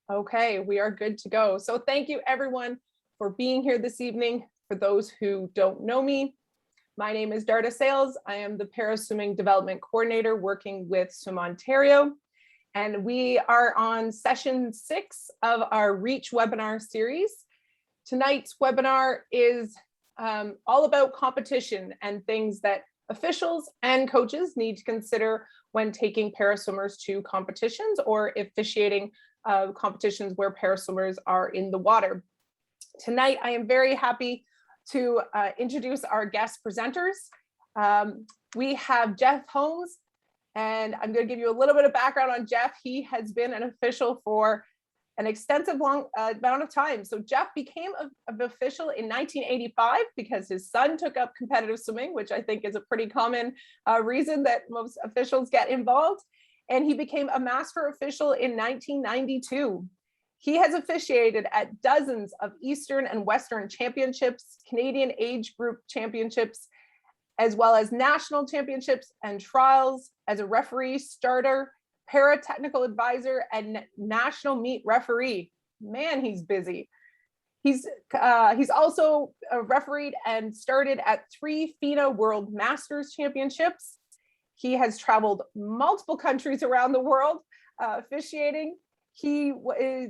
Okay, we are good to go. So thank you everyone for being here this evening. For those who don't know me, my name is Darda Sales. I am the Para-Swimming Development Coordinator working with Swim Ontario. And we are on session 6 of our REACH webinar series. Tonight's webinar is all about competition and things that officials and coaches need to consider when taking para-swimmers to competitions or officiating competitions where para-swimmers are in the water. Tonight, I am very happy to introduce our guest presenters. We have Jeff Holmes, and I'm going to give you a little bit of background on Jeff. He has been an official for an extensive long amount of time. So Jeff became an official in 1985 because his son took up competitive swimming, which I think is a pretty common reason that most officials get involved. And he became a master official in 1992. He has officiated at dozens of Eastern and Western championships, Canadian age group championships, as well as national championships and trials as a referee, starter, para-technical advisor, and national meet referee. Man, he's busy. He's also refereed and started at 3 FINA World Masters Championships. He has traveled multiple countries around the world officiating. He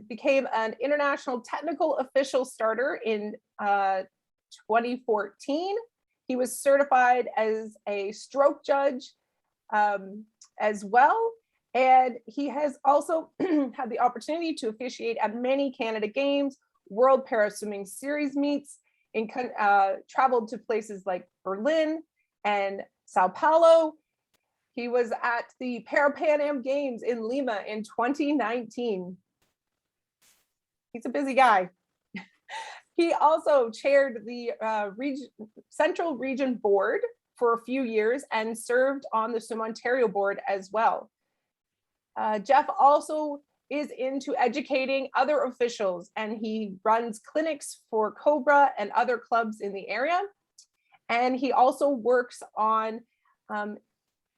became an international technical official starter in 2014. He was certified as a stroke judge as well. And he has also had the opportunity to officiate at many Canada Games, World Para-Swimming Series meets, and traveled to places like Berlin and Sao Paulo. He was at the Pan Am Games in Lima in 2019. He's a busy guy. He also chaired the Central Region Board for a few years and served on the Swim Ontario board as well. Jeff also is into educating other officials, and he runs clinics for Cobra and other clubs in the area. And he also works on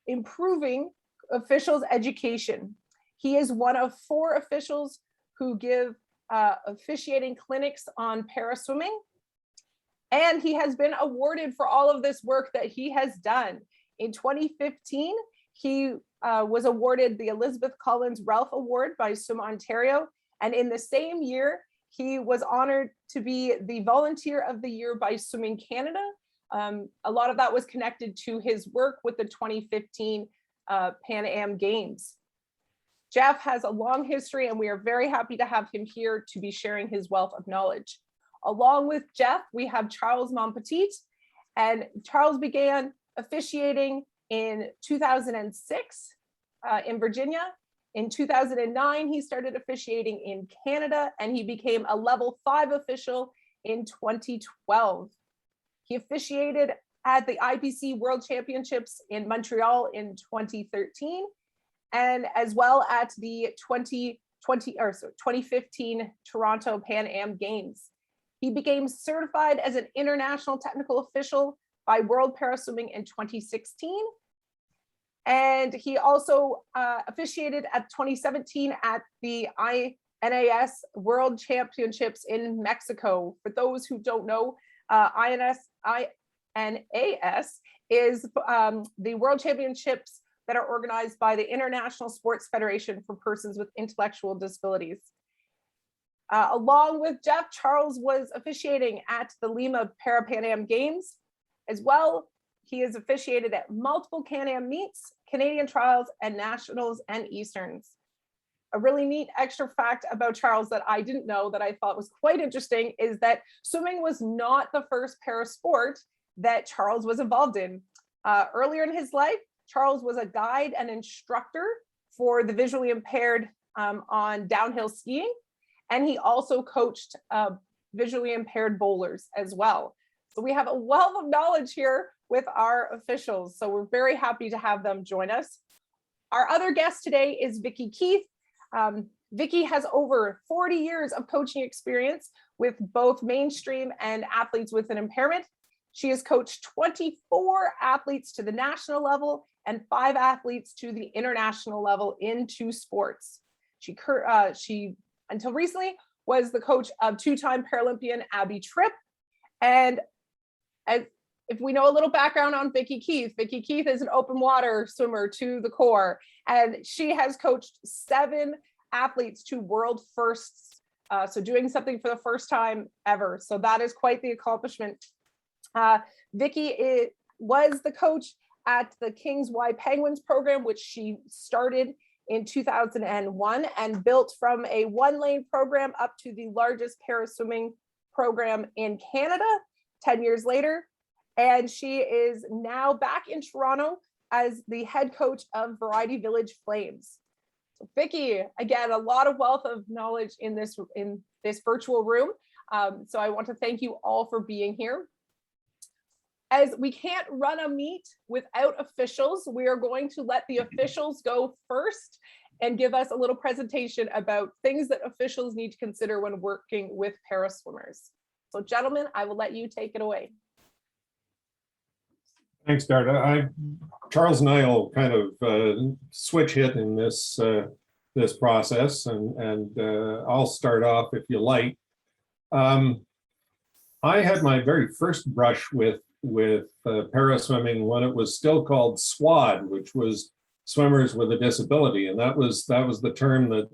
improving officials' education. He is one of 4 officials who give officiating clinics on para-swimming. And he has been awarded for all of this work that he has done. In 2015, he was awarded the Elizabeth Collins Ralph Award by Swim Ontario. And in the same year, he was honored to be the Volunteer of the Year by Swimming Canada. A lot of that was connected to his work with the 2015 Pan Am Games. Jeff has a long history, and we are very happy to have him here to be sharing his wealth of knowledge. Along with Jeff, we have Charles Monpetit, and Charles began officiating in 2006 in Virginia. In 2009, he started officiating in Canada, and he became a level 5 official in 2012. He officiated at the IPC World Championships in Montreal in 2013, and as well at the 2015 Toronto Pan Am Games. He became certified as an international technical official by World Para-Swimming in 2016. And he also officiated at 2017 at the INAS World Championships in Mexico. For those who don't know, INAS is the World Championships that are organized by the International Sports Federation for Persons with Intellectual Disabilities. Along with Jeff, Charles was officiating at the Lima Pan Am Games as well. He has officiated at multiple Can-Am meets, Canadian trials, and nationals and Easterns. A really neat extra fact about Charles that I didn't know that I thought was quite interesting is that swimming was not the first para sport that Charles was involved in. Earlier in his life, Charles was a guide and instructor for the visually impaired on downhill skiing, and he also coached visually impaired bowlers as well. So we have a wealth of knowledge here with our officials, so we're very happy to have them join us. Our other guest today is Vicki Keith. Vicki has over 40 years of coaching experience with both mainstream and athletes with an impairment. She has coached 24 athletes to the national level and 5 athletes to the international level in 2 sports. She until recently, was the coach of two-time Paralympian Abby Tripp. And if we know a little background on Vicki Keith is an open water swimmer to the core, and she has coached 7 athletes to world firsts. So doing something for the first time ever. So that is quite the accomplishment. Vicki was the coach at the Kings Y Penguins program, which she started in 2001 and built from a 1-lane program up to the largest para-swimming program in Canada 10 years later. And she is now back in Toronto as the head coach of Variety Village Flames. So Vicki, again, a lot of wealth of knowledge in this virtual room. So I want to thank you all for being here. As we can't run a meet without officials, we are going to let the officials go first and give us a little presentation about things that officials need to consider when working with para swimmers. So gentlemen, I will let you take it away. Thanks, Darda. Charles and I will kind of switch hit in this this process, and I'll start off if you like. I had my very first brush with para swimming when it was still called SWAD, which was Swimmers with a Disability, and that was the term that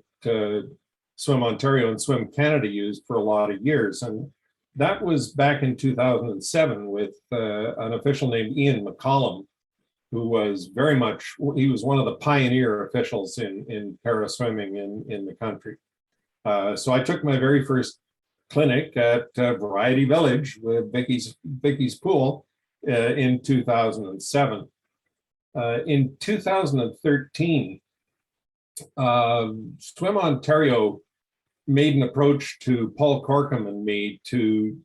Swim Ontario and Swim Canada used for a lot of years. And that was back in 2007 with an official named Ian McCollum, who was he was one of the pioneer officials in para swimming in the country. So I took my very first clinic at Variety Village with Vicky's pool in 2007. In 2013, Swim Ontario made an approach to Paul Corkum and me to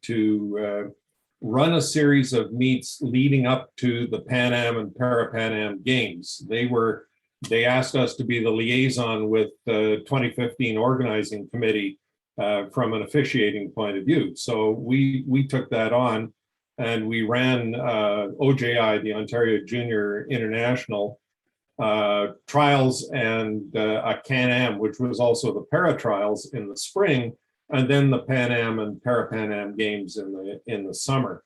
run a series of meets leading up to the Pan Am and Para-Pan Am Games. They asked us to be the liaison with the 2015 organizing committee from an officiating point of view. So we took that on, and we ran OJI, the Ontario Junior International trials, and a Can-Am, which was also the para trials in the spring, and then the Pan Am and Para-Pan Am Games in the summer.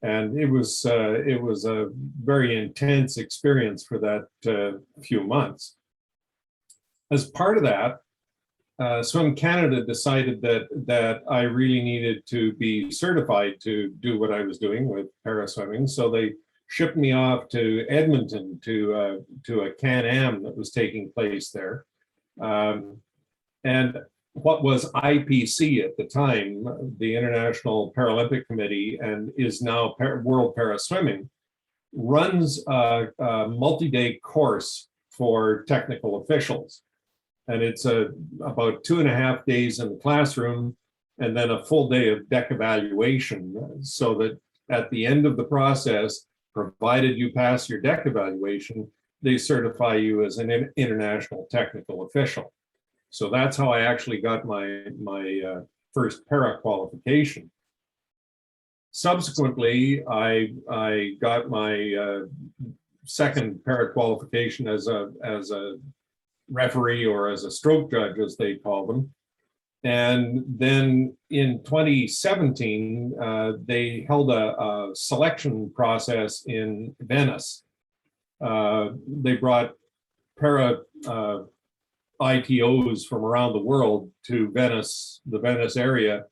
And it was a very intense experience for that few months. As part of that, Swim Canada decided that I really needed to be certified to do what I was doing with para swimming, so they shipped me off to Edmonton to a Can-Am that was taking place there. And what was IPC at the time, the International Paralympic Committee, and is now World Para Swimming, runs a multi-day course for technical officials. And it's about 2.5 days in the classroom and then a full day of deck evaluation, so that at the end of the process, provided you pass your deck evaluation, they certify you as an international technical official. So that's how I actually got my first para qualification. Subsequently, I got my second para qualification as a referee, or as a stroke judge, as they call them. And then in 2017, they held a selection process in Venice. They brought para ITOs from around the world to Venice, the Venice area,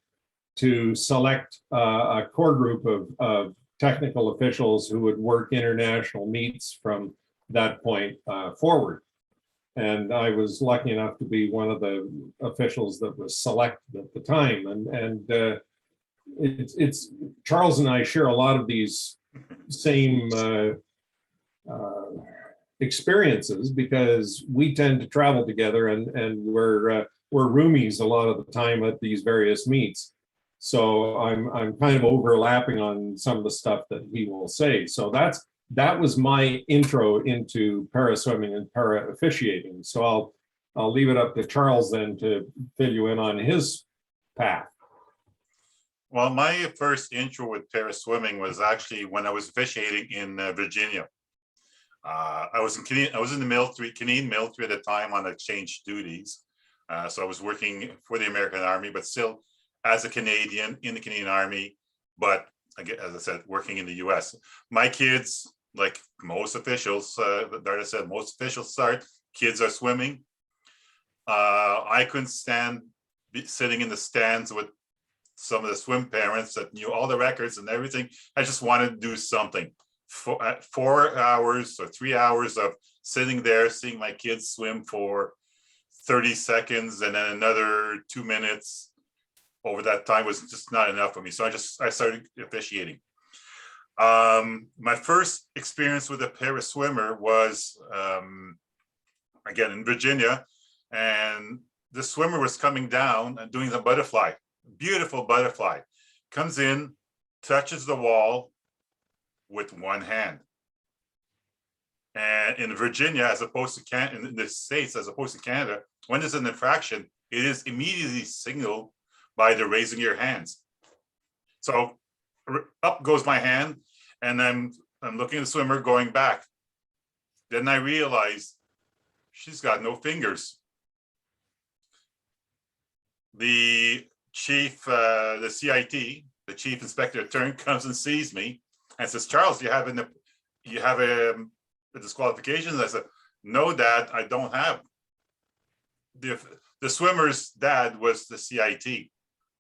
to select a core group of technical officials who would work international meets from that point forward. And I was lucky enough to be one of the officials that was selected at the time. And it's Charles and I share a lot of these same experiences, because we tend to travel together, and we're roomies a lot of the time at these various meets. So I'm kind of overlapping on some of the stuff that he will say. So that was my intro into para swimming and para officiating. So I'll leave it up to Charles then to fill you in on his path. Well, my first intro with para swimming was actually when I was officiating in Virginia. I was in the military, Canadian military at the time, on exchange duties. So I was working for the American Army, but still as a Canadian in the Canadian Army, but again, as I said, working in the US. My kids, like most officials, Darda said, most officials start, kids are swimming. I couldn't stand sitting in the stands with some of the swim parents that knew all the records and everything. I just wanted to do something. 4 hours or 3 hours of sitting there, seeing my kids swim for 30 seconds and then another 2 minutes over that time was just not enough for me. So I started officiating. My first experience with a para swimmer was again in Virginia, and the swimmer was coming down and doing the butterfly, beautiful butterfly, comes in, touches the wall with one hand. And in Virginia, as opposed to in the States, as opposed to Canada, when there's an infraction, it is immediately signaled by the raising your hands. So up goes my hand, and I'm looking at the swimmer going back. Then I realize she's got no fingers. The chief, the CIT, the chief inspector turn comes and sees me and says, "Charles, you have a disqualification?" I said, "No, Dad, I don't have." The swimmer's dad was the CIT. He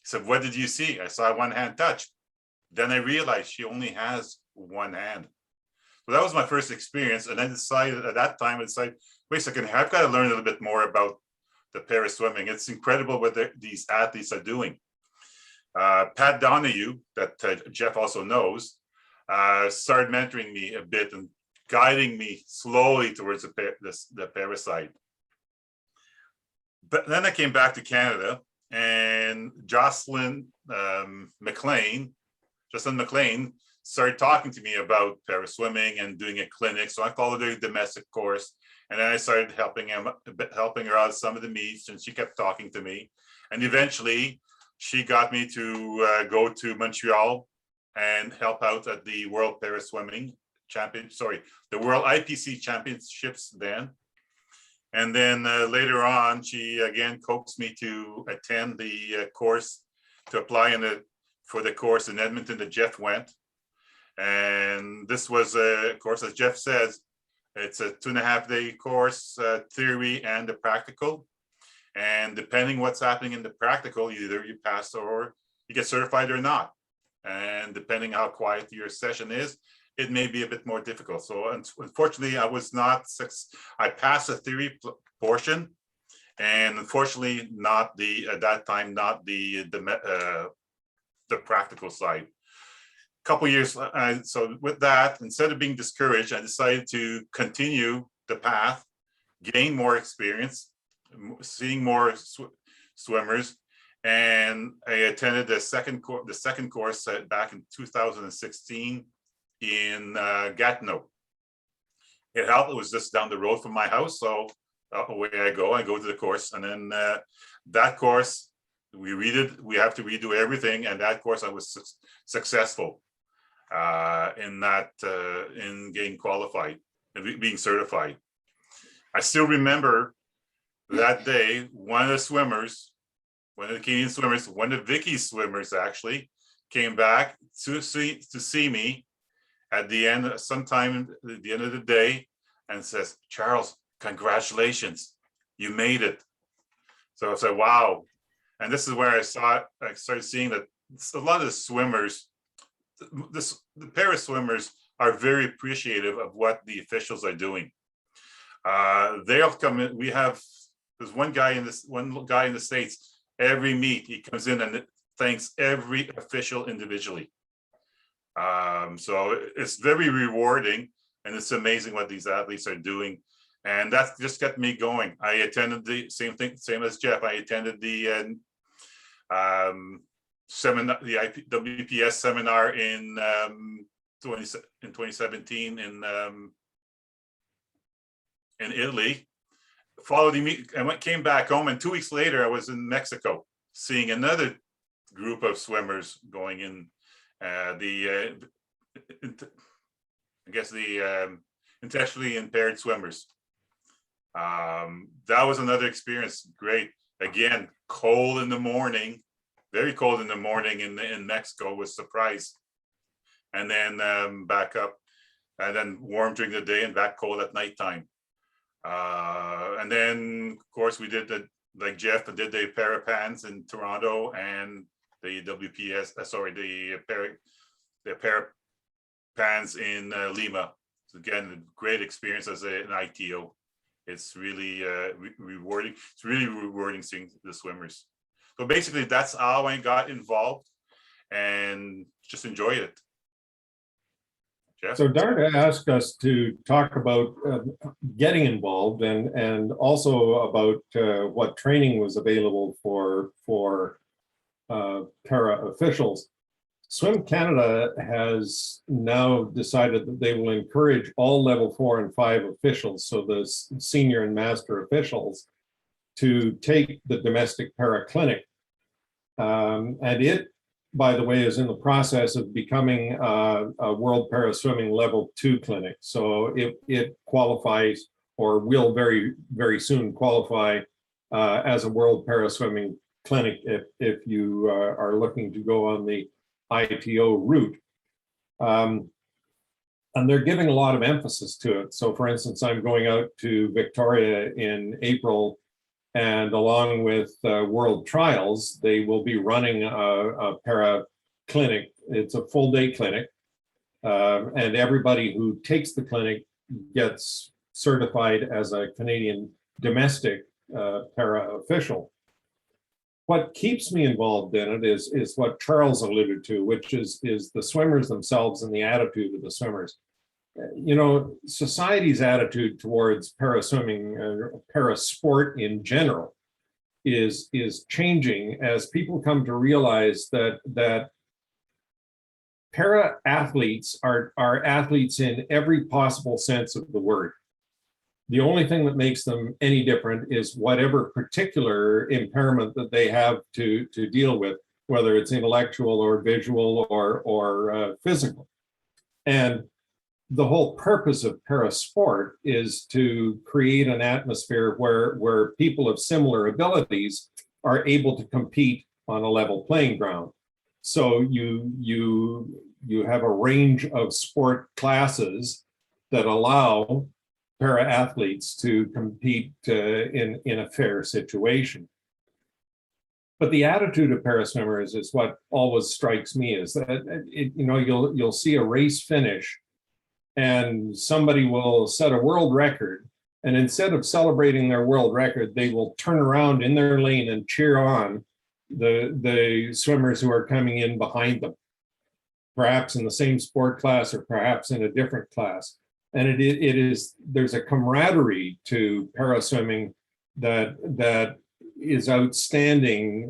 said, "What did you see?" I saw one hand touch. Then I realized she only has one hand. So that was my first experience. And I decided at that time, wait a second, I've got to learn a little bit more about the para swimming. It's incredible what these athletes are doing. Pat Donahue, that Jeff also knows, started mentoring me a bit and guiding me slowly towards the para side. But then I came back to Canada, and Jocelyn McLean started talking to me about para swimming and doing a clinic. So I followed her domestic course, and then I started helping her out some of the meets, and she kept talking to me. And eventually she got me to go to Montreal and help out at the World Para Swimming the World IPC Championships then. And then later on, she again coaxed me to attend the course, to apply for the course in Edmonton that Jeff went. And this was a course, as Jeff says, it's a 2.5-day course, theory and the practical. And depending what's happening in the practical, either you pass or you get certified or not. And depending how quiet your session is, it may be a bit more difficult. So unfortunately, I passed the theory portion, and unfortunately not at that time, not the practical side. Couple years, so with that, instead of being discouraged, I decided to continue the path, gain more experience, seeing more swimmers, and I attended the second course back in 2016 in Gatineau. It helped. It was just down the road from my house, so away I go to the course, and then that course we have to redo everything, and that course I was successful in getting qualified and being certified. I still remember that day, one of the Canadian swimmers, one of Vicky's swimmers actually came back to see me at the end, sometime at the end of the day, and says, "Charles, congratulations, you made it." So I said, wow. And this is where I started seeing that a lot of the swimmers, the para swimmers are very appreciative of what the officials are doing. They'll come in. There's one guy in the States, every meet he comes in and thanks every official individually. So it's very rewarding, and it's amazing what these athletes are doing. And that just kept me going. I attended the same as Jeff. I attended the seminar, the WPS seminar in 2017 in Italy. Followed the meet, and came back home, and 2 weeks later, I was in Mexico seeing another group of swimmers going in. Intellectually impaired swimmers. That was another experience. Great. Again, cold in the morning, very cold in the morning in Mexico was surprise. And then back up, and then warm during the day and back cold at nighttime. And then, of course, we did like Jeff did the Parapans in Toronto and the WPS, the Parapans in Lima. So again, a great experience as an ITO. It's really rewarding. It's really rewarding seeing the swimmers. So basically, that's how I got involved and just enjoyed it. Jeff? So Darda asked us to talk about getting involved and also about what training was available for para officials. Swim Canada has now decided that they will encourage all level 4 and 5 officials, so the senior and master officials, to take the domestic para clinic. And it, by the way, is in the process of becoming a World Para Swimming Level 2 clinic. So it qualifies, or will very, very soon qualify as a World Para Swimming clinic if you are looking to go on the ITO route. And they're giving a lot of emphasis to it. So for instance, I'm going out to Victoria in April, and along with World Trials, they will be running a para clinic. It's a full day clinic. And everybody who takes the clinic gets certified as a Canadian domestic para official. What keeps me involved in it is what Charles alluded to, which is the swimmers themselves and the attitude of the swimmers. You know, society's attitude towards para swimming, para sport in general, is changing as people come to realize that para athletes are athletes in every possible sense of the word. The only thing that makes them any different is whatever particular impairment that they have to deal with, whether it's intellectual or visual or physical. And the whole purpose of para sport is to create an atmosphere where people of similar abilities are able to compete on a level playing ground. So you have a range of sport classes that allow para athletes to compete in a fair situation. But the attitude of para swimmers is what always strikes me, is that you'll see a race finish and somebody will set a world record, and instead of celebrating their world record, they will turn around in their lane and cheer on the swimmers who are coming in behind them, perhaps in the same sport class or perhaps in a different class. And there's a camaraderie to para swimming that is outstanding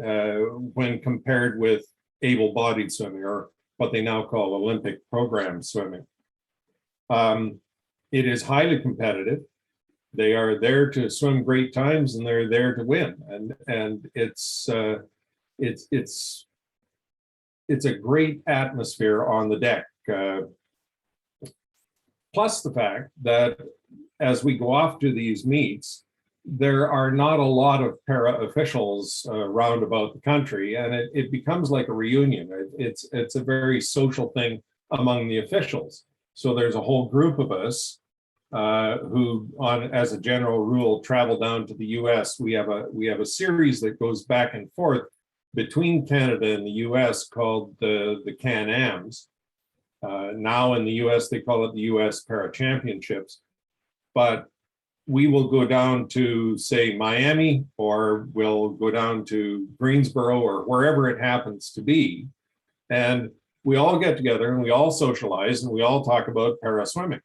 when compared with able-bodied swimming, or what they now call Olympic program swimming. It is highly competitive. They are there to swim great times, and they're there to win. And it's a great atmosphere on the deck. Plus the fact that as we go off to these meets, there are not a lot of para officials round about the country, and it becomes like a reunion. It's a very social thing among the officials. So there's a whole group of us who, as a general rule, travel down to the US. We have a series that goes back and forth between Canada and the US called the Can-Ams. Now in the US, they call it the US Para Championships. But we will go down to, say, Miami, or we'll go down to Greensboro, or wherever it happens to be. And we all get together and we all socialize and we all talk about para swimming.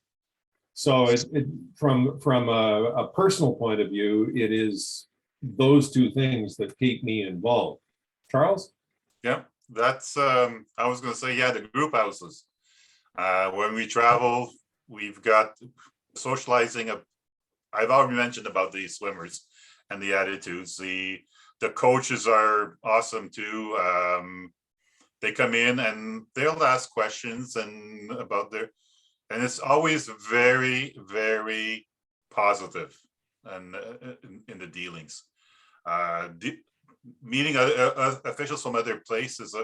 So from a personal point of view, it is those two things that keep me involved. Charles? Yeah, that's, I was going to say, yeah, the group houses. When we travel, we've got socializing. I've already mentioned about the swimmers and the attitudes. The coaches are awesome too. They come in and they'll ask questions and it's always very, very positive and in the dealings. Meeting officials from other places,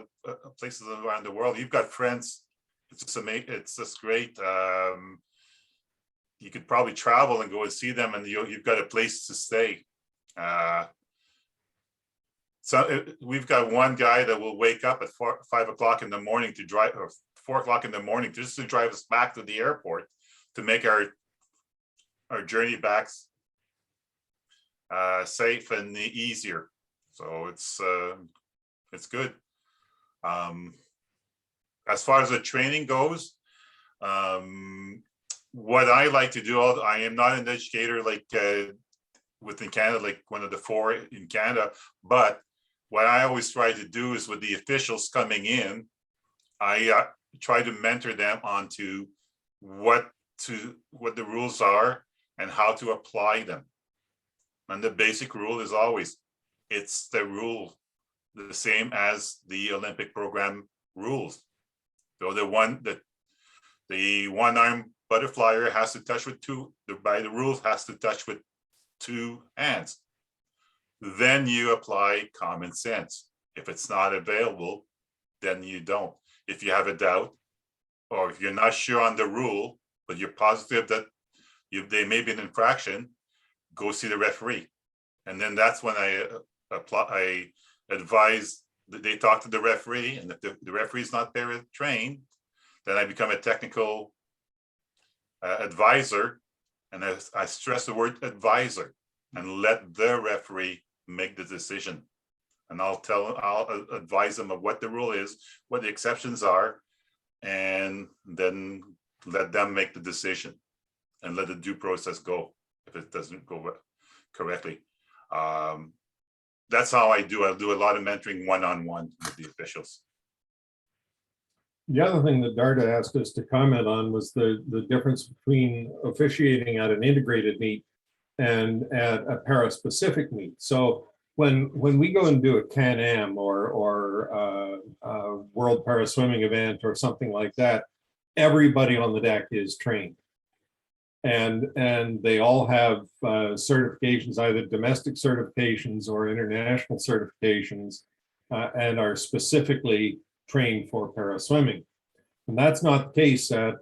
places around the world. You've got friends. It's just amazing. It's just great. You could probably travel and go and see them, and you've got a place to stay. So we've got one guy that will wake up at 5 o'clock in the morning to drive, or 4 o'clock in the morning, just to drive us back to the airport to make our journey back safe and easier. So it's good. As far as the training goes, what I like to do, I am not an educator like within Canada, like one of the 4 in Canada, but what I always try to do is with the officials coming in, I try to mentor them onto what the rules are and how to apply them. And the basic rule is always, it's the rule, the same as the Olympic program rules. So the one-arm butterflyer has to touch with by the rules has to touch with 2 hands. Then you apply common sense. If it's not available, then you don't. If you have a doubt, or if you're not sure on the rule, but you're positive that there may be an infraction, go see the referee. And then that's when I advise that they talk to the referee, and if the referee is not there trained, then I become a technical advisor, and I stress the word advisor, and let the referee make the decision. And I'll advise them of what the rule is, what the exceptions are, and then let them make the decision and let the due process go if it doesn't go correctly. That's how I do. I'll do a lot of mentoring one-on-one with the officials. The other thing that Darda asked us to comment on was the difference between officiating at an integrated meet and at a para-specific meet. So when we go and do a Can-Am or a World Para Swimming event or something like that, everybody on the deck is trained. And they all have certifications, either domestic certifications or international certifications, and are specifically trained for para swimming. And that's not the case at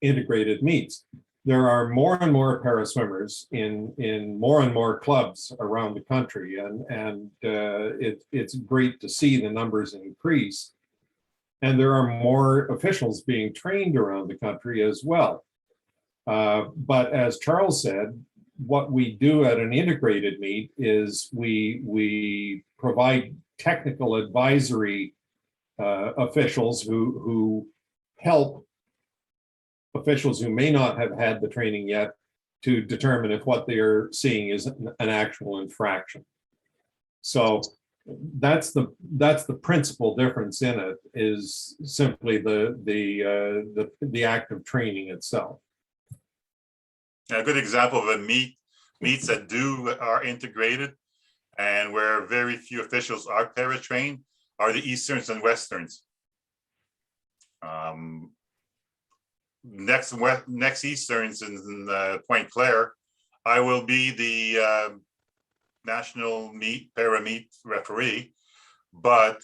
integrated meets. There are more and more para swimmers in more and more clubs around the country, and it's great to see the numbers increase. And there are more officials being trained around the country as well. But as Charles said, what we do at an integrated meet is we provide technical advisory officials who help officials who may not have had the training yet to determine if what they are seeing is an actual infraction. So that's the principal difference in it, is simply the act of training itself. A good example of meets that are integrated and where very few officials are para trained are the Easterns and Westerns. Next Easterns in Point Claire, I will be the national para meet referee, but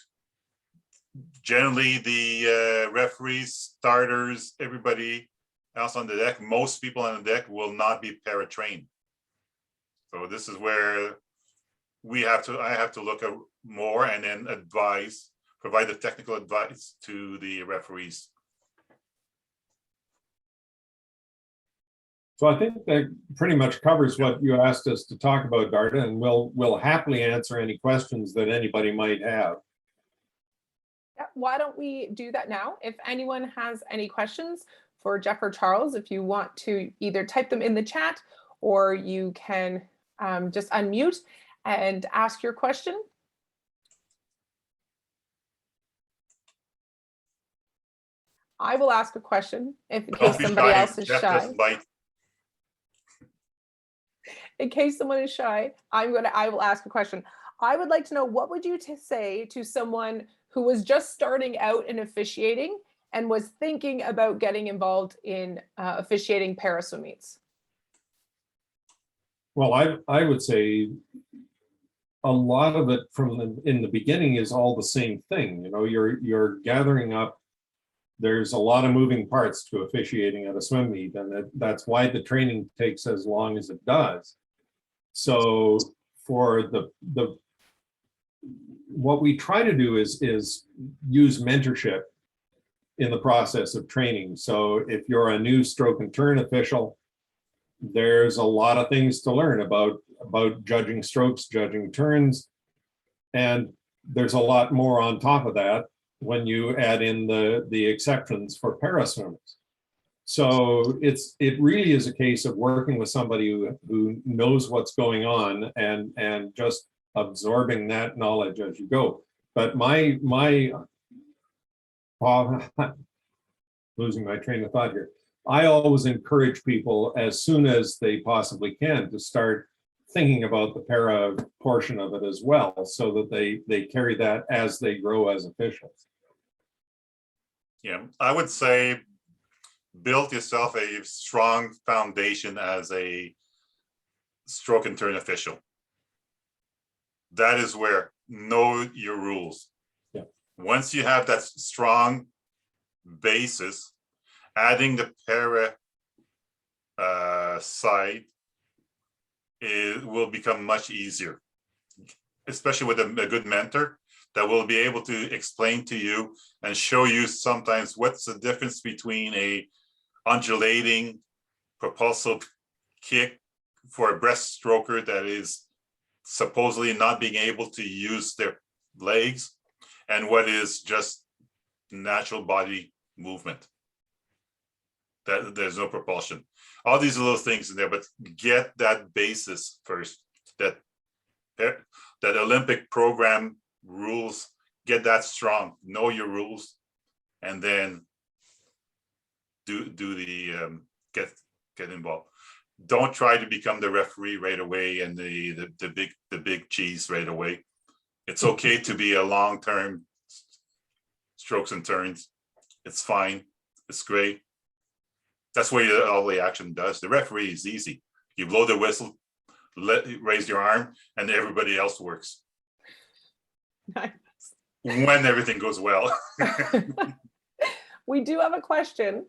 generally the referees, starters, everybody else on the deck, most people on the deck will not be para trained. So this is where I have to look at more and then provide the technical advice to the referees. So I think that pretty much covers what you asked us to talk about, Darda, and we'll happily answer any questions that anybody might have. Yeah, why don't we do that now? If anyone has any questions for Jeff or Charles, if you want to either type them in the chat or you can just unmute and ask your question. I will ask a question in case somebody else is shy. In case someone is shy, I will ask a question. I would like to know, what would you say to someone who was just starting out in officiating and was thinking about getting involved in officiating para swim meets? Well, I would say a lot of it in the beginning is all the same thing. You know, you're gathering up. There's a lot of moving parts to officiating at a swim meet, and that's why the training takes as long as it does. So for the what we try to do is use mentorship in the process of training. So if you're a new stroke and turn official, there's a lot of things to learn about judging strokes, judging turns, and there's a lot more on top of that when you add in the exceptions for para swimmers. So it really is a case of working with somebody who knows what's going on and just absorbing that knowledge as you go. But my losing my train of thought here. I always encourage people as soon as they possibly can to start thinking about the para portion of it as well, so that they carry that as they grow as officials. Yeah, I would say build yourself a strong foundation as a stroke and turn official. That is where know your rules. Yeah. Once you have that strong basis, adding the para side will become much easier, especially with a good mentor that will be able to explain to you and show you sometimes what's the difference between a undulating propulsive kick for a breaststroker that is supposedly not being able to use their legs, and what is just natural body movement. That there's no propulsion. All these little things in there, but get that basis first. That Olympic program rules, get that strong. Know your rules, and then do the get involved. Don't try to become the referee right away and the big cheese right away. It's okay to be a long-term strokes and turns. It's fine. It's great. That's what all the action does. The referee is easy. You blow the whistle, raise your arm, and everybody else works. Nice. When everything goes well. We do have a question.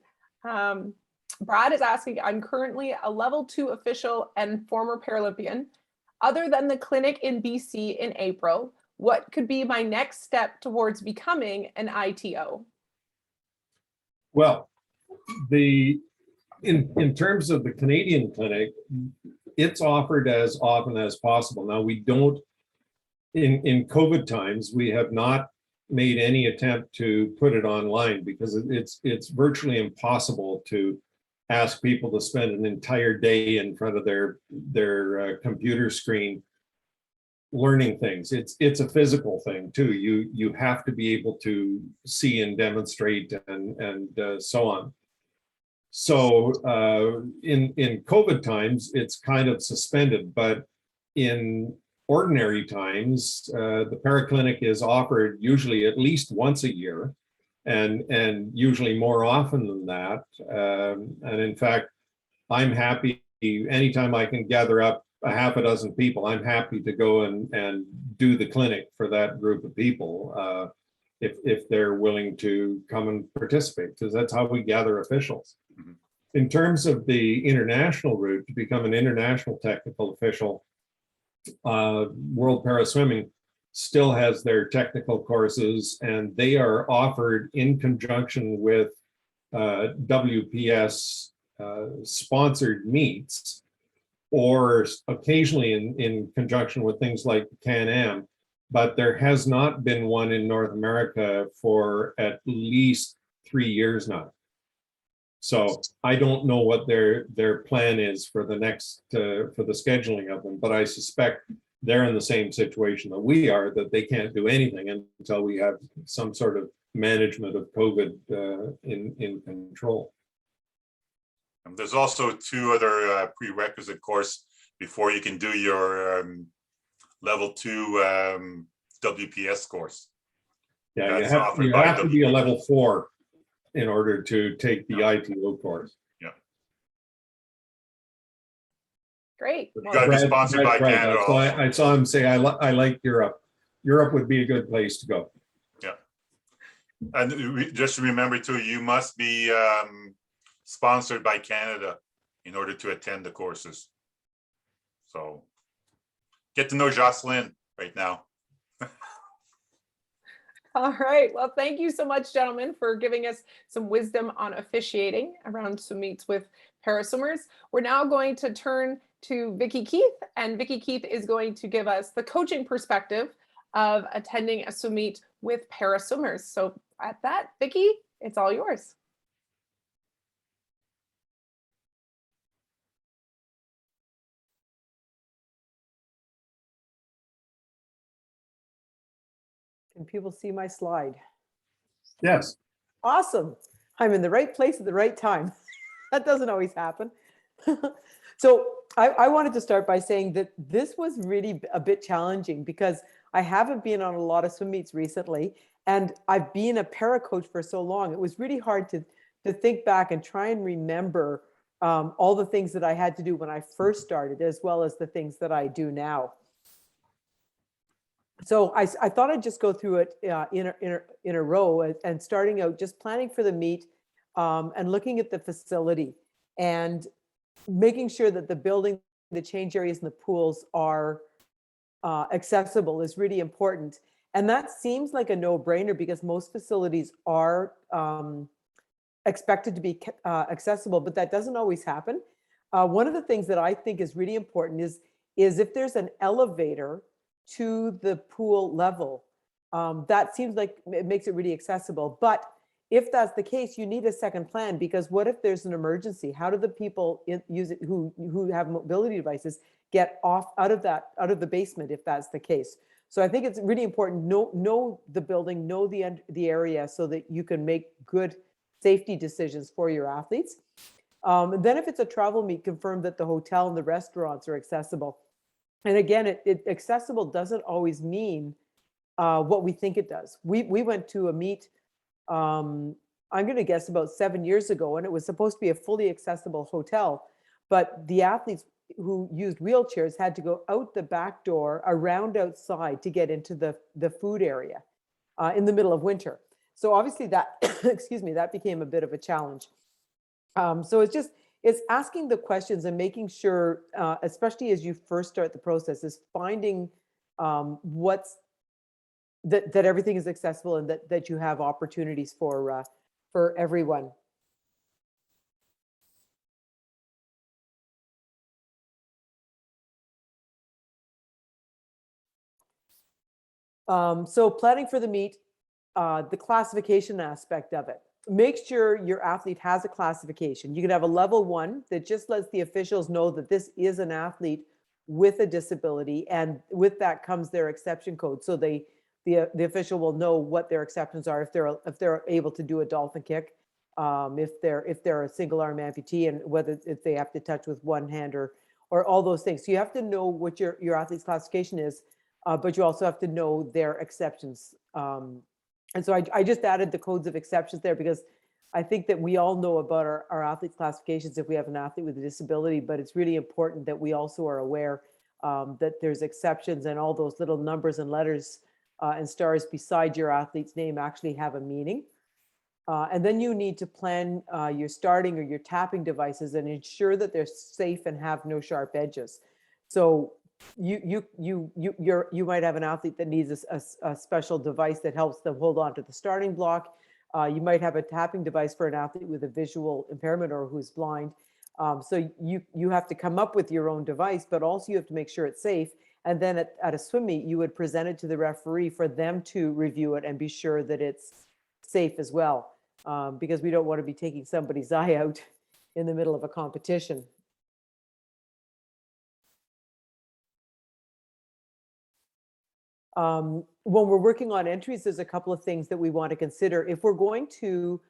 Brad is asking, I'm currently a level 2 official and former Paralympian. Other than the clinic in BC in April, what could be my next step towards becoming an ITO? Well, in terms of the Canadian clinic, it's offered as often as possible. Now, we don't, in COVID times, we have not made any attempt to put it online because it's virtually impossible to ask people to spend an entire day in front of their computer screen learning things. It's a physical thing too. You have to be able to see and demonstrate and so on. So in COVID times, it's kind of suspended, but in ordinary times, the Paraclinic is offered usually at least once a year, and usually more often than that. And in fact, I'm happy anytime I can gather up a half a dozen people, I'm happy to go and do the clinic for that group of people if they're willing to come and participate, because that's how we gather officials. Mhm. In terms of the international route to become an international technical official, World Para Swimming still has their technical courses, and they are offered in conjunction with WPS sponsored meets, or occasionally in conjunction with things like Can-Am, but there has not been one in North America for at least 3 years now. So I don't know what their plan is for the next for the scheduling of them, but I suspect they're in the same situation that we are, that they can't do anything until we have some sort of management of COVID in control. There's also 2 other prerequisite course before you can do your level 2 WPS course. Yeah, That's you have to be a level 4 in order to take the ITO course. Yeah. Great. You Well, gotta be Brad, sponsored by Brad, Canada that's why also. I saw him say, I like Europe. Europe would be a good place to go. And just remember too, you must be sponsored by Canada in order to attend the courses. So get to know Jocelyn right now. all right. Well, thank you so much, gentlemen, for giving us some wisdom on officiating around swim meets with paraswimmers. We're now going to turn to Vicki Keith, and Vicki Keith is going to give us the coaching perspective of attending a swim meet with paraswimmers. So at that, Vicki, it's all yours. Can people see my slide? Yes. Awesome. I'm in the right place at the right time. That doesn't always happen. So I wanted to start by saying that this was really a bit challenging because I haven't been on a lot of swim meets recently, and I've been a para coach for so long. It was really hard to think back and try and remember all the things that I had to do when I first started, as well as the things that I do now. So I thought I'd just go through it in a row, and starting out just planning for the meet, and looking at the facility and making sure that the building, the change areas and the pools are accessible is really important. And that seems like a no-brainer because most facilities are expected to be accessible, but that doesn't always happen. One of the things that I think is really important is if there's an elevator to the pool level, that seems like it makes it really accessible. But if that's the case, you need a second plan, because what if there's an emergency? How do the people use it who have mobility devices get off out of the basement if that's the case? So I think it's really important, know the building, know the area, so that you can make good safety decisions for your athletes. And then if it's a travel meet, confirm that the hotel and the restaurants are accessible. And again, accessible doesn't always mean what we think it does. We went to a meet, I'm going to guess about 7 years ago, and it was supposed to be a fully accessible hotel, but the athletes who used wheelchairs had to go out the back door, around outside, to get into the food area in the middle of winter. So obviously that, excuse me, that became a bit of a challenge. So it's asking the questions and making sure, especially as you first start the process, is finding that everything is accessible and that you have opportunities for everyone. So planning for the meet, the classification aspect of it. Make sure your athlete has a classification. You can have a level 1 that just lets the officials know that this is an athlete with a disability, and with that comes their exception code. So the official will know what their exceptions are if they're able to do a dolphin kick, if they're a single arm amputee, and if they have to touch with one hand or all those things. So you have to know what your athlete's classification is, but you also have to know their exceptions. And so I just added the codes of exceptions there, because I think that we all know about our athletes' classifications if we have an athlete with a disability, but it's really important that we also are aware that there's exceptions, and all those little numbers and letters and stars beside your athlete's name actually have a meaning. And then you need to plan your starting or your tapping devices and ensure that they're safe and have no sharp edges. So you might have an athlete that needs a special device that helps them hold on to the starting block. You might have a tapping device for an athlete with a visual impairment or who's blind. So you have to come up with your own device, but also you have to make sure it's safe. And then at a swim meet, you would present it to the referee for them to review it and be sure that it's safe as well, because we don't want to be taking somebody's eye out in the middle of a competition. When we're working on entries, there's a couple of things that we want to consider. If we're going to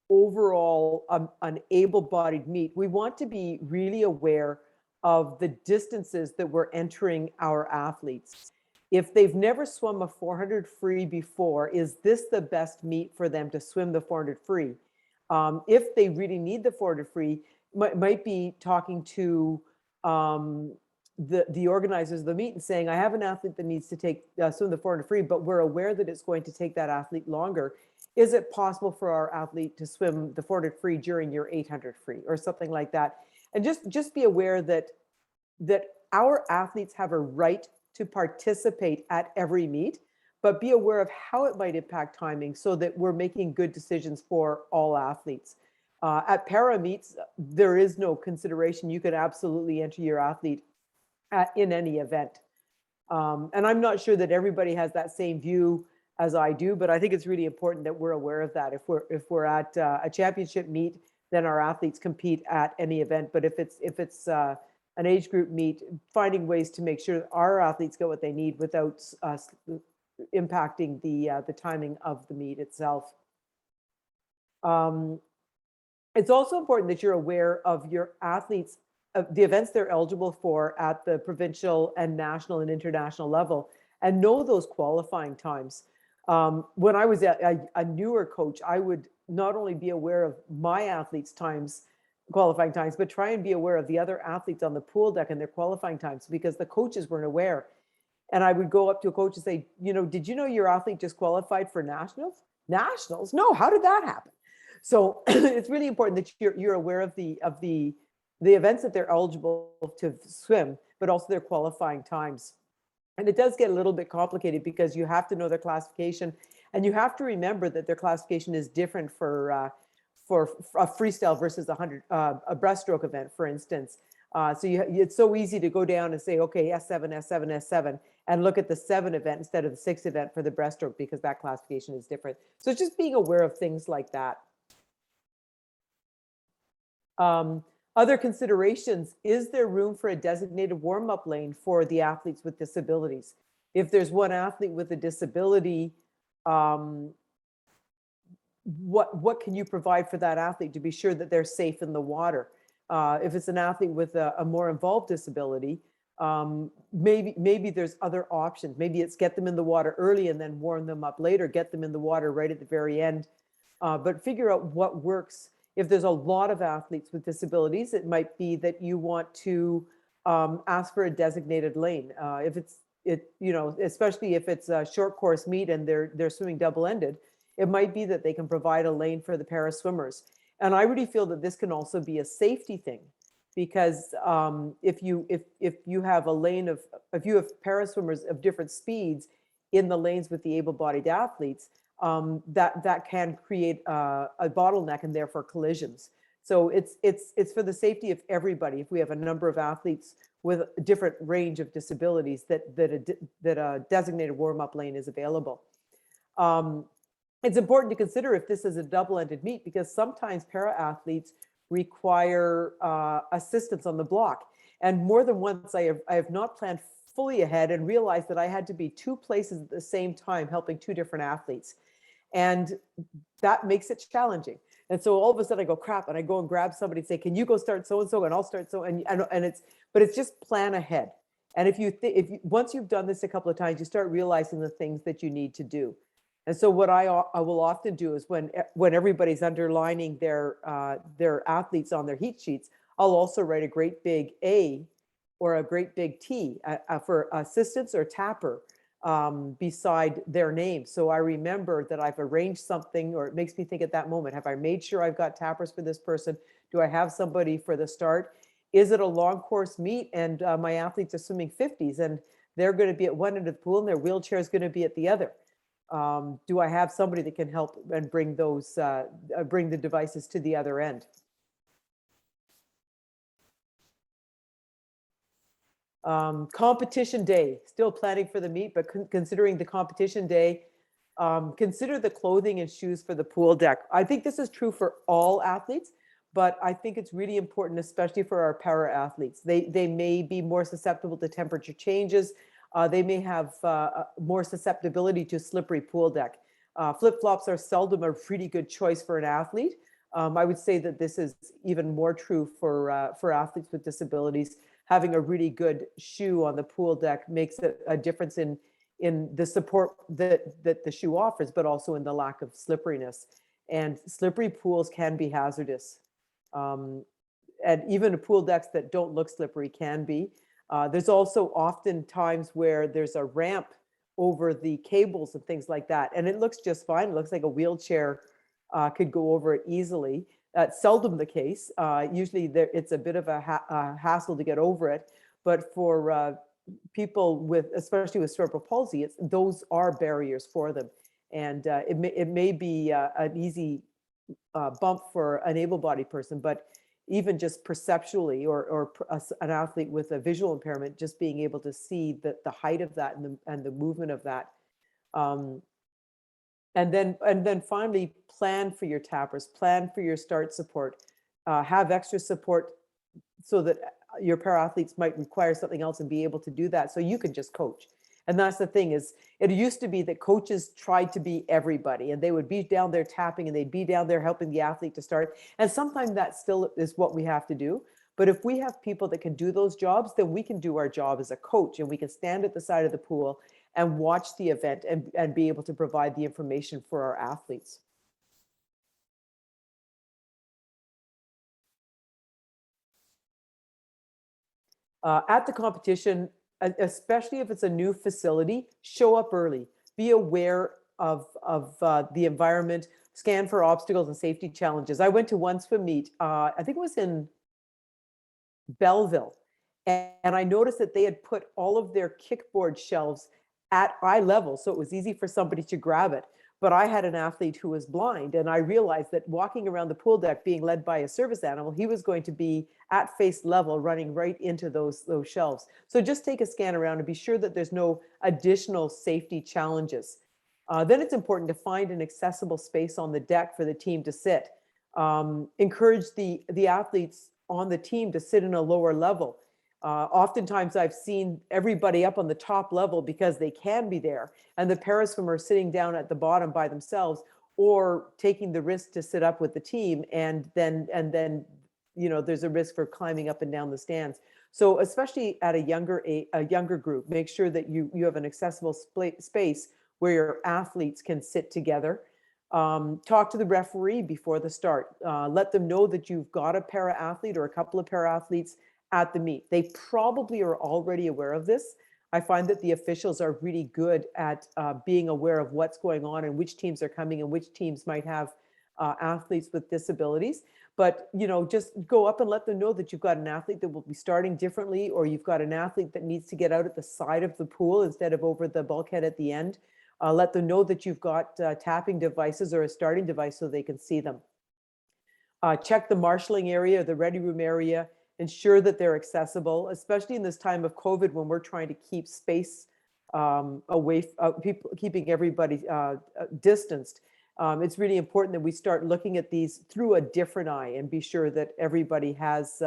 overall an able-bodied meet, we want to be really aware of the distances that we're entering our athletes. If they've never swum a 400 free before, is this the best meet for them to swim the 400 free? If they really need the 400 free, might be talking to the organizers of the meet and saying, I have an athlete that needs to take swim the 400 free, but we're aware that it's going to take that athlete longer. Is it possible for our athlete to swim the 400 free during your 800 free or something like that? And just be aware that our athletes have a right to participate at every meet, but be aware of how it might impact timing so that we're making good decisions for all athletes. At para meets, there is no consideration. You could absolutely enter your athlete in any event. And I'm not sure that everybody has that same view as I do, but I think it's really important that we're aware of that. If we're at a championship meet, then our athletes compete at any event. But if it's an age group meet, finding ways to make sure our athletes get what they need without impacting the timing of the meet itself. It's also important that you're aware of your athletes, of the events they're eligible for at the provincial and national and international level, and know those qualifying times. When I was a newer coach, I would not only be aware of my athletes' qualifying times, but try and be aware of the other athletes on the pool deck and their qualifying times, because the coaches weren't aware. And I would go up to a coach and say, did you know your athlete just qualified for nationals? Nationals? No, how did that happen? So it's really important that you're aware of the events that they're eligible to swim, but also their qualifying times. And it does get a little bit complicated because you have to know their classification, and you have to remember that their classification is different for a freestyle versus a breaststroke event, for instance. So it's so easy to go down and say, okay, S7, S7, S7, and look at the 7 event instead of the 6 event for the breaststroke, because that classification is different. So it's just being aware of things like that. Other considerations: is there room for a designated warm-up lane for the athletes with disabilities? If there's one athlete with a disability, what can you provide for that athlete to be sure that they're safe in the water? If it's an athlete with a more involved disability, maybe there's other options. Maybe it's get them in the water early and then warm them up later, get them in the water right at the very end. But figure out what works. If there's a lot of athletes with disabilities, it might be that you want to ask for a designated lane. Especially if it's a short course meet and they're swimming double-ended, it might be that they can provide a lane for the para swimmers. And I really feel that this can also be a safety thing, because if you have a lane if you have para swimmers of different speeds in the lanes with the able-bodied athletes, that can create a bottleneck and therefore collisions. So it's for the safety of everybody. If we have a number of athletes with a different range of disabilities, that a designated warm-up lane is available. It's important to consider if this is a double-ended meet, because sometimes para athletes require assistance on the block. And more than once, I have not planned fully ahead and realized that I had to be 2 places at the same time helping 2 different athletes. And that makes it challenging. And so all of a sudden I go, crap, and I go and grab somebody and say, can you go start so-and-so, and I'll start so, and it's just plan ahead. And once you've done this a couple of times, you start realizing the things that you need to do. And so what I will often do is when everybody's underlining their athletes on their heat sheets, I'll also write a great big A or a great big T for assistance or tapper beside their name. So I remember that I've arranged something, or it makes me think at that moment, have I made sure I've got tappers for this person? Do I have somebody for the start? Is it a long course meet and my athletes are swimming 50s and they're going to be at one end of the pool and their wheelchair is going to be at the other? Do I have somebody that can help and bring the devices to the other end? Competition day, still planning for the meet, but considering the competition day, consider the clothing and shoes for the pool deck. I think this is true for all athletes, but I think it's really important, especially for our para athletes. They may be more susceptible to temperature changes. They may have more susceptibility to slippery pool deck. Flip-flops are seldom a really good choice for an athlete. I would say that this is even more true for athletes with disabilities. Having a really good shoe on the pool deck makes a difference in the support that the shoe offers, but also in the lack of slipperiness. And slippery pools can be hazardous. and even pool decks that don't look slippery can be. There's also often times where there's a ramp over the cables and things like that, and it looks just fine. It looks like a wheelchair could go over it easily. That's seldom the case. Usually it's a bit of a hassle to get over it, but for people with, especially with cerebral palsy, those are barriers for them. And it may be an easy bump for an able-bodied person, but even just perceptually, or an athlete with a visual impairment, just being able to see the height of that and the movement of that. And then finally, plan for your tappers, plan for your start support, have extra support so that your para athletes might require something else and be able to do that, so you can just coach. And that's the thing, is it used to be that coaches tried to be everybody, and they would be down there tapping, and they'd be down there helping the athlete to start. And sometimes that still is what we have to do. But if we have people that can do those jobs, then we can do our job as a coach, and we can stand at the side of the pool and watch the event and be able to provide the information for our athletes. At the competition, especially if it's a new facility, show up early. Be aware of the environment, scan for obstacles and safety challenges. I went to one swim meet, I think it was in Belleville, and I noticed that they had put all of their kickboard shelves at eye level, so it was easy for somebody to grab it. But I had an athlete who was blind, and I realized that walking around the pool deck being led by a service animal, he was going to be at face level running right into those shelves. So just take a scan around and be sure that there's no additional safety challenges. Then it's important to find an accessible space on the deck for the team to sit. Encourage the athletes on the team to sit in a lower level. Oftentimes I've seen everybody up on the top level because they can be there, and the paraswimmer are sitting down at the bottom by themselves, or taking the risk to sit up with the team, and then there's a risk for climbing up and down the stands. So especially at a younger group, make sure that you have an accessible space where your athletes can sit together. Talk to the referee before the start. Let them know that you've got a para athlete or a couple of para athletes at the meet. They probably are already aware of this. I find that the officials are really good at being aware of what's going on and which teams are coming and which teams might have athletes with disabilities. But just go up and let them know that you've got an athlete that will be starting differently, or you've got an athlete that needs to get out at the side of the pool instead of over the bulkhead at the end. Let them know that you've got tapping devices or a starting device so they can see them. Check the marshalling area, the ready room area. Ensure that they're accessible, especially in this time of COVID, when we're trying to keep space away, people, keeping everybody distanced. It's really important that we start looking at these through a different eye and be sure that everybody has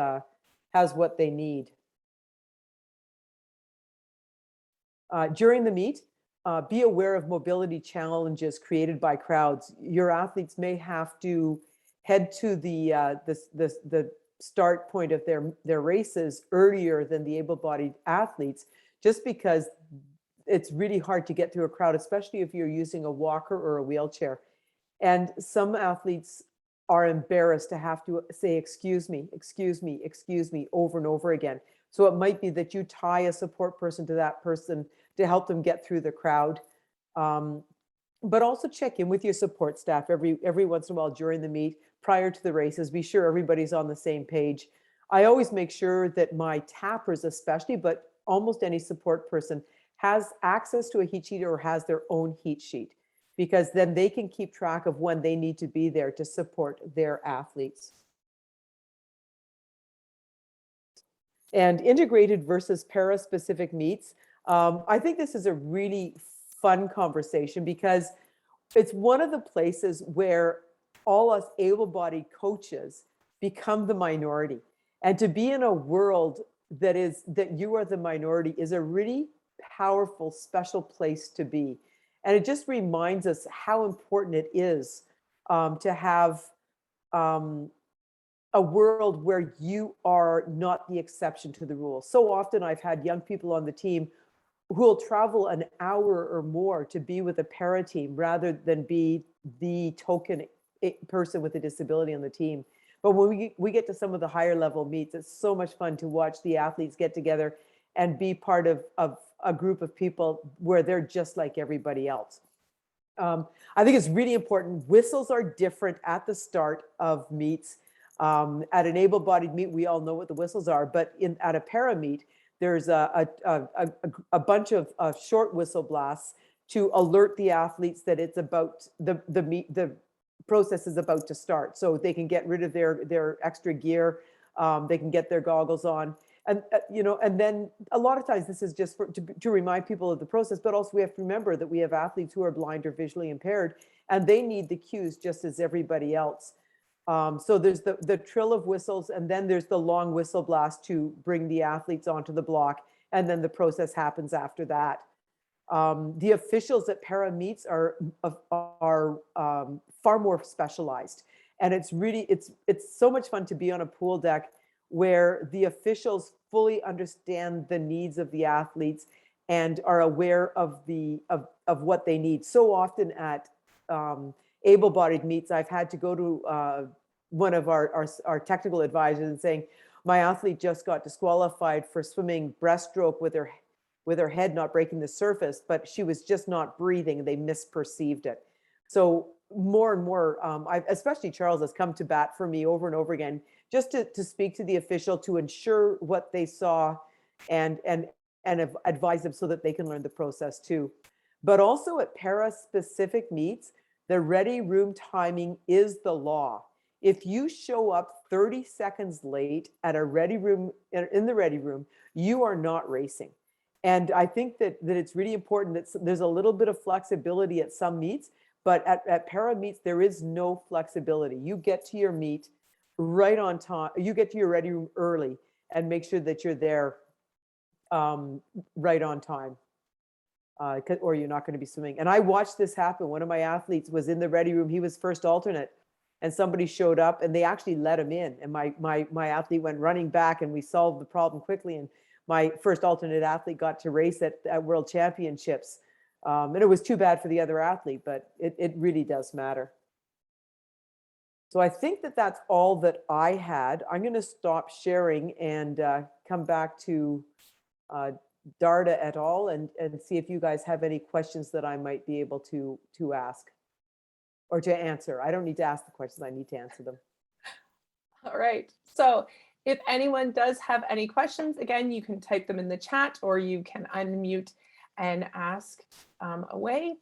what they need. During the meet, be aware of mobility challenges created by crowds. Your athletes may have to head to the start point of their races earlier than the able-bodied athletes, just because it's really hard to get through a crowd, especially if you're using a walker or a wheelchair. And some athletes are embarrassed to have to say, excuse me, excuse me, excuse me, over and over again. So it might be that you tie a support person to that person to help them get through the crowd. But also check in with your support staff every once in a while during the meet, prior to the races. Be sure everybody's on the same page. I always make sure that my tappers especially, but almost any support person, has access to a heat sheet or has their own heat sheet, because then they can keep track of when they need to be there to support their athletes. And integrated versus para-specific meets. I think this is a really fun conversation, because it's one of the places where all us able-bodied coaches become the minority. And to be in a world that you are the minority is a really powerful, special place to be. And it just reminds us how important it is to have a world where you are not the exception to the rule. So often I've had young people on the team who will travel an hour or more to be with a para team rather than be the token person with a disability on the team. But when we get to some of the higher level meets, it's so much fun to watch the athletes get together and be part of a group of people where they're just like everybody else. I think it's really important. Whistles are different at the start of meets. At an able-bodied meet, we all know what the whistles are, but at a para meet, there's a bunch of short whistle blasts to alert the athletes that it's about the process is about to start, so they can get rid of their extra gear, they can get their goggles on, and and then a lot of times this is just to remind people of the process, but also we have to remember that we have athletes who are blind or visually impaired, and they need the cues just as everybody else. So there's the trill of whistles, and then there's the long whistle blast to bring the athletes onto the block, and then the process happens after that. The officials at para meets are far more specialized, and it's so much fun to be on a pool deck where the officials fully understand the needs of the athletes and are aware of what they need. So often at able-bodied meets, I've had to go to one of our technical advisors and saying, my athlete just got disqualified for swimming breaststroke with her head not breaking the surface, but she was just not breathing. They misperceived it. So more and more, especially Charles has come to bat for me over and over again, just to speak to the official, to ensure what they saw and advise them so that they can learn the process too. But also at para-specific meets, the ready room timing is the law. If you show up 30 seconds late at a ready room, in the ready room, you are not racing. And I think that it's really important that there's a little bit of flexibility at some meets, but at para meets, there is no flexibility. You get to your meet right on time. You get to your ready room early and make sure that you're there right on time, or you're not going to be swimming. And I watched this happen. One of my athletes was in the ready room. He was first alternate, and somebody showed up and they actually let him in. And my athlete went running back, and we solved the problem quickly. And my first alternate athlete got to race at World Championships. And it was too bad for the other athlete, but it really does matter. So I think that's all that I had. I'm going to stop sharing and come back to Darda et al. And see if you guys have any questions that I might be able to ask or to answer. I don't need to ask the questions, I need to answer them. All right. So if anyone does have any questions, again, you can type them in the chat, or you can unmute and ask away.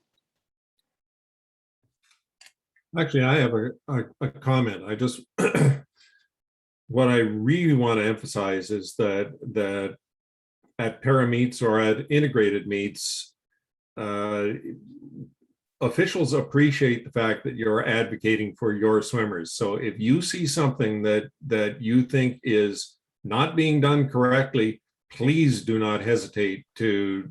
Actually, I have a comment. I just, what I really want to emphasize is that at para meets or at integrated meets, officials appreciate the fact that you're advocating for your swimmers. So if you see something that you think is not being done correctly, please do not hesitate to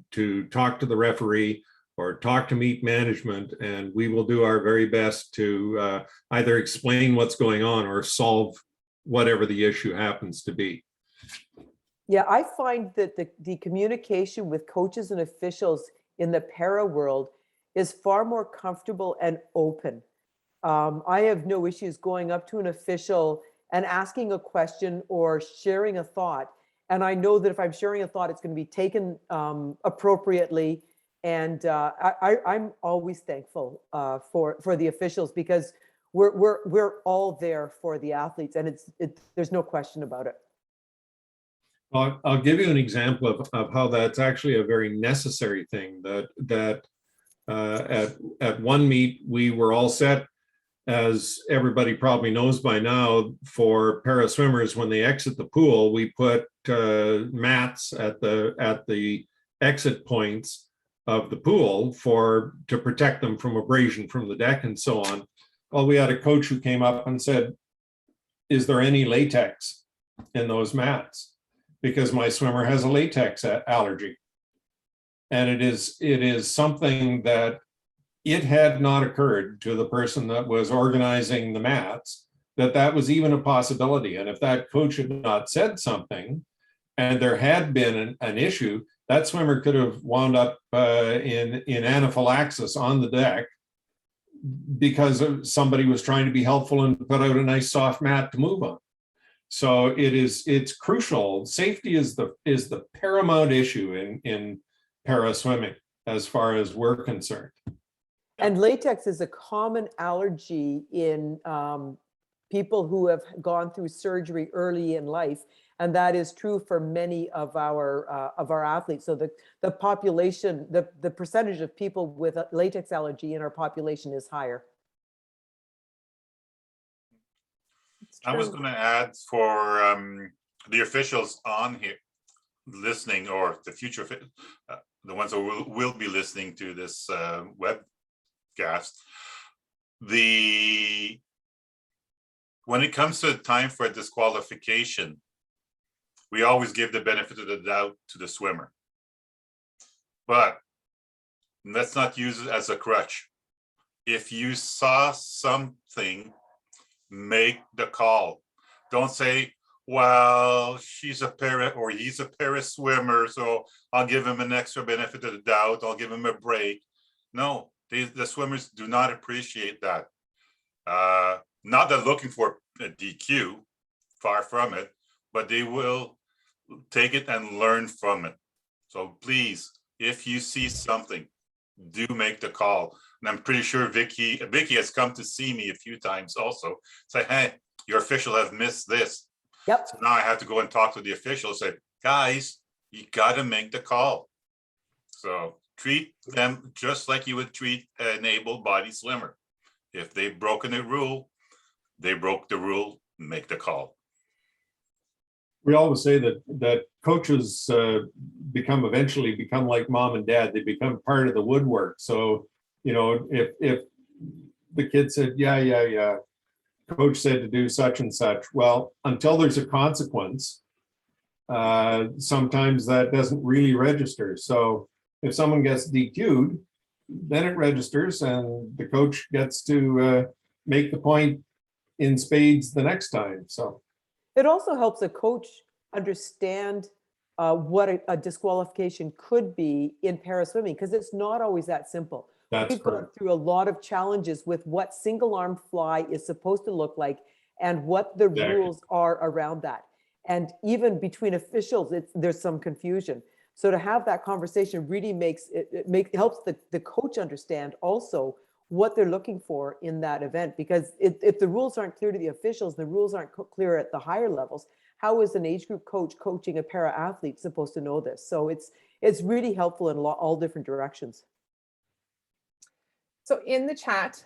talk to the referee or talk to meet management, and we will do our very best to either explain what's going on or solve whatever the issue happens to be. Yeah, I find that the communication with coaches and officials in the para world is far more comfortable and open. I have no issues going up to an official and asking a question or sharing a thought. And I know that if I'm sharing a thought, it's going to be taken appropriately. And I'm always thankful for the officials, because we're all there for the athletes, and there's no question about it. I'll give you an example of how that's actually a very necessary thing. That at one meet we were all set, as everybody probably knows by now, for para swimmers when they exit the pool. We put mats at the exit points of the pool to protect them from abrasion from the deck and so on. Well, we had a coach who came up and said, "Is there any latex in those mats? Because my swimmer has a latex allergy." And it is something that it had not occurred to the person that was organizing the mats that was even a possibility. And if that coach had not said something and there had been an issue, that swimmer could have wound up in anaphylaxis on the deck because somebody was trying to be helpful and put out a nice soft mat to move on. So it's crucial. Safety is the paramount issue in para swimming as far as we're concerned. And latex is a common allergy in people who have gone through surgery early in life. And that is true for many of our athletes. So the population, the percentage of people with a latex allergy in our population is higher. I was going to add for the officials on here listening, or the future, the ones who will be listening to this webcast, when it comes to the time for a disqualification, we always give the benefit of the doubt to the swimmer. But let's not use it as a crutch. If you saw something, make the call. Don't say, well, she's a para or he's a para swimmer, so I'll give him an extra benefit of the doubt. I'll give him a break. No, the swimmers do not appreciate that. Not that looking for a DQ, far from it, but they will take it and learn from it. So please, if you see something, do make the call. And I'm pretty sure Vicky has come to see me a few times also. Say, hey, your official has missed this. Yep. So now I have to go and talk to the official, say, guys, you got to make the call. So treat them just like you would treat an able-bodied swimmer. If they've broken a rule, they broke the rule, make the call. We always say that coaches eventually become like mom and dad. They become part of the woodwork. So, if the kid said, yeah, coach said to do such and such, well, until there's a consequence, sometimes that doesn't really register. So if someone gets DQ'd, then it registers and the coach gets to make the point in spades the next time. So it also helps a coach understand what a disqualification could be in para swimming, because it's not always that simple. That's We've gone through a lot of challenges with what single arm fly is supposed to look like and what the rules are around that. And even between officials, there's some confusion. So to have that conversation really helps the coach understand also what they're looking for in that event. Because if the rules aren't clear to the officials, the rules aren't clear at the higher levels, how is an age group coach coaching a para athlete supposed to know this? So it's really helpful in all different directions. So in the chat,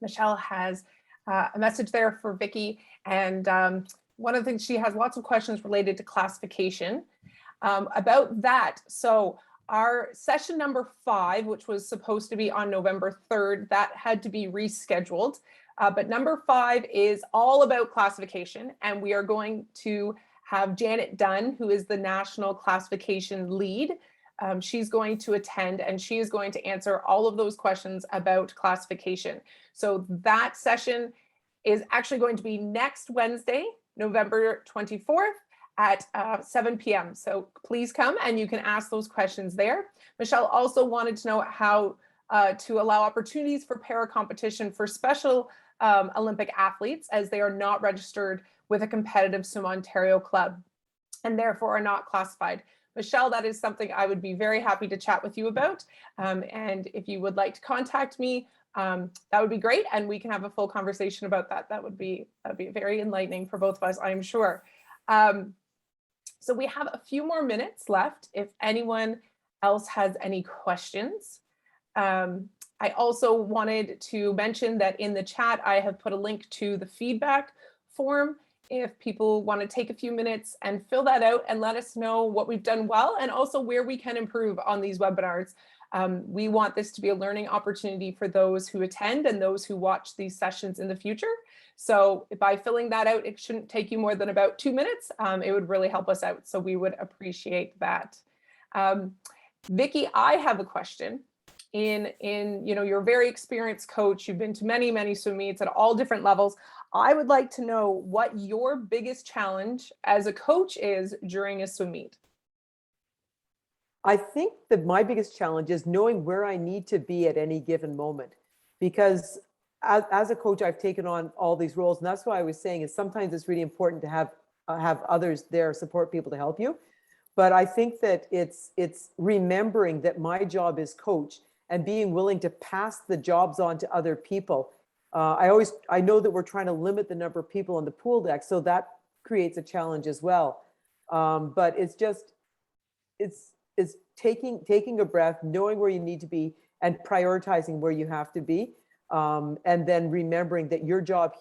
Michelle has a message there for Vicky. And one of the things, she has lots of questions related to classification about that. So our session number 5, which was supposed to be on November 3rd, that had to be rescheduled. But number 5 is all about classification. And we are going to have Janet Dunn, who is the national classification lead. She's going to attend and she is going to answer all of those questions about classification. So that session is actually going to be next Wednesday, November 24th at 7 p.m. So please come and you can ask those questions there. Michelle also wanted to know how to allow opportunities for para competition for special Olympic athletes, as they are not registered with a competitive Swim Ontario club and therefore are not classified. Michelle, that is something I would be very happy to chat with you about. And if you would like to contact me, that would be great. And we can have a full conversation about that. That'd be very enlightening for both of us, I'm sure. So we have a few more minutes left if anyone else has any questions. I also wanted to mention that in the chat, I have put a link to the feedback form. If people want to take a few minutes and fill that out and let us know what we've done well and also where we can improve on these webinars. We want this to be a learning opportunity for those who attend and those who watch these sessions in the future. So by filling that out, it shouldn't take you more than about 2 minutes. It would really help us out. So we would appreciate that. Vicky, I have a question. You're a very experienced coach. You've been to many swim meets at all different levels. I would like to know what your biggest challenge as a coach is during a swim meet. I think that my biggest challenge is knowing where I need to be at any given moment. because as a coach, I've taken on all these roles, and that's why I was saying is sometimes it's really important to have others there, support people to help you. But I think that it's remembering that my job is coach and being willing to pass the jobs on to other people. I know that we're trying to limit the number of people on the pool deck, so that creates a challenge as well. But it's taking a breath, knowing where you need to be, and prioritizing where you have to be, and then remembering that your job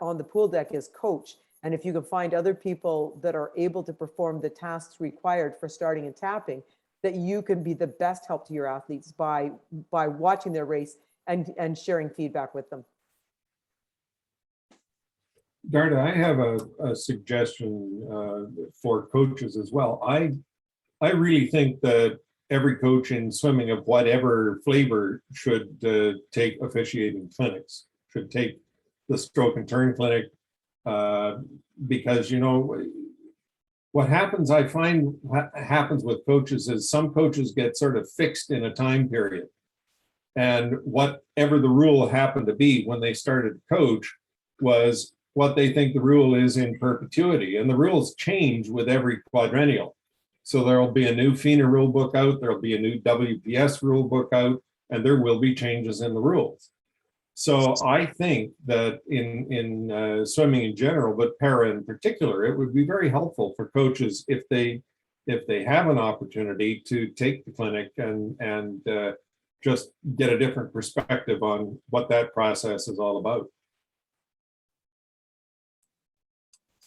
on the pool deck is coach. And if you can find other people that are able to perform the tasks required for starting and tapping, that you can be the best help to your athletes by watching their race and sharing feedback with them. Darda, I have a suggestion for coaches as well. I really think that every coach in swimming of whatever flavor should take officiating clinics, should take the stroke and turn clinic, because, you know, what happens, I find what happens with coaches is some coaches get sort of fixed in a time period. And whatever the rule happened to be when they started to coach was what they think the rule is in perpetuity. And the rules change with every quadrennial. So there'll be a new FINA rule book out, there'll be a new WPS rule book out, and there will be changes in the rules. So I think that in swimming in general, but para in particular, it would be very helpful for coaches if they have an opportunity to take the clinic and just get a different perspective on what that process is all about.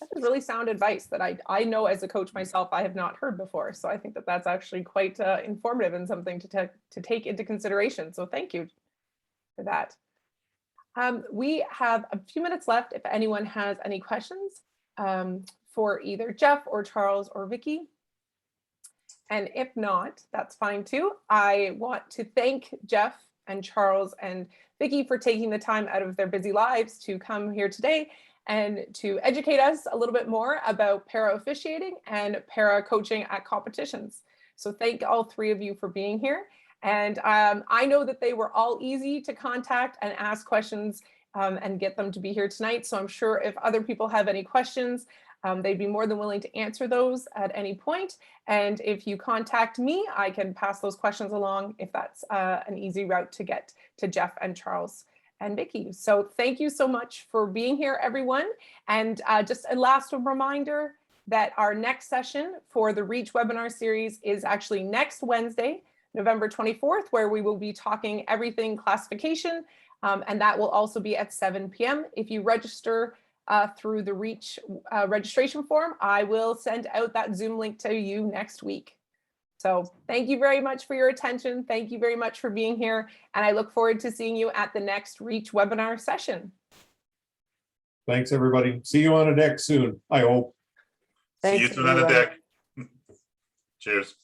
That is really sound advice that I know as a coach myself, I have not heard before. So I think that that's actually quite informative and something to take into consideration. So thank you for that. We have a few minutes left if anyone has any questions for either Jeff or Charles or Vicky. And if not, that's fine too. I want to thank Jeff and Charles and Vicky for taking the time out of their busy lives to come here today and to educate us a little bit more about para officiating and para coaching at competitions. So thank all three of you for being here. And I know that they were all easy to contact and ask questions and get them to be here tonight. So I'm sure if other people have any questions, they'd be more than willing to answer those at any point. And if you contact me, I can pass those questions along if that's an easy route to get to Jeff and Charles and Vicky. So thank you so much for being here, everyone. And just a last reminder that our next session for the REACH webinar series is actually next Wednesday, November 24th, where we will be talking everything classification. And that will also be at 7 p.m. If you register through the REACH registration form, I will send out that Zoom link to you next week. So thank you very much for your attention. Thank you very much for being here. And I look forward to seeing you at the next REACH webinar session. Thanks, everybody. See you on a deck soon, I hope. See you Thanks, soon on the everyone. deck. Cheers.